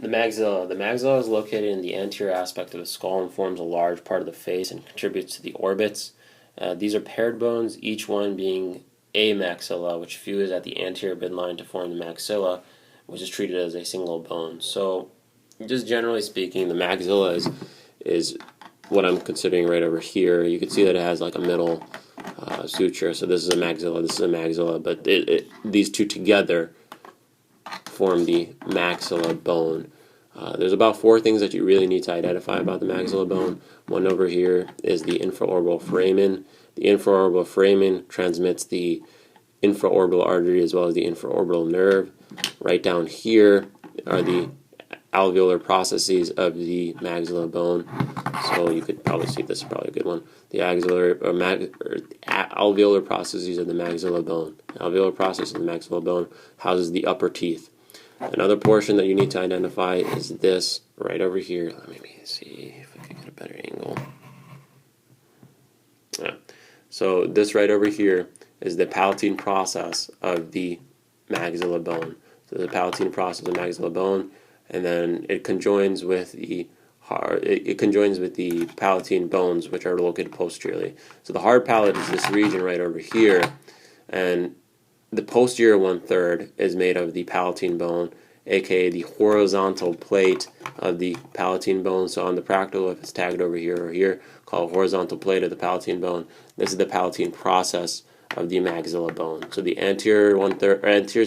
The maxilla. The maxilla is located in the anterior aspect of the skull and forms a large part of the face and contributes to the orbits. These are paired bones, each one being a maxilla, which fuse at the anterior midline to form the maxilla, which is treated as a single bone. So, just generally speaking, the maxilla is what I'm considering right over here. You can see that it has like a middle suture. So this is a maxilla, this is a maxilla, but these two together form the maxilla bone. There's about 4 things that you really need to identify about the maxilla bone. One over here is the infraorbital foramen. The infraorbital foramen transmits the infraorbital artery as well as the infraorbital nerve. Right down here are the alveolar processes of the maxilla bone. So you could probably see, this is probably a good one. The alveolar processes of the maxilla bone. The alveolar process of the maxilla bone houses the upper teeth. Another portion that you need to identify is this right over here. Let me see if I can get a better angle. Yeah. So this right over here is the Palatine process of the maxilla bone. So the Palatine process of the maxilla bone, and then it conjoins with the Palatine bones, which are located posteriorly. So the hard palate is this region right over here, and the posterior 1/3 is made of the Palatine bone, aka the horizontal plate of the Palatine bone. So on the practical, if it's tagged over here or here, called horizontal plate of the Palatine bone, this is the Palatine process of the maxilla bone. So the anterior 1/3, or anterior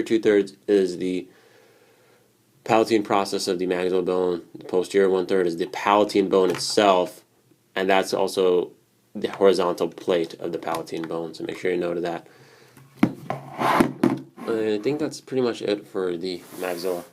2/3 is the Palatine process of the maxilla bone. The posterior 1/3 is the Palatine bone itself, and that's also the horizontal plate of the Palatine bone. So make sure you note that. I think that's pretty much it for the maxilla.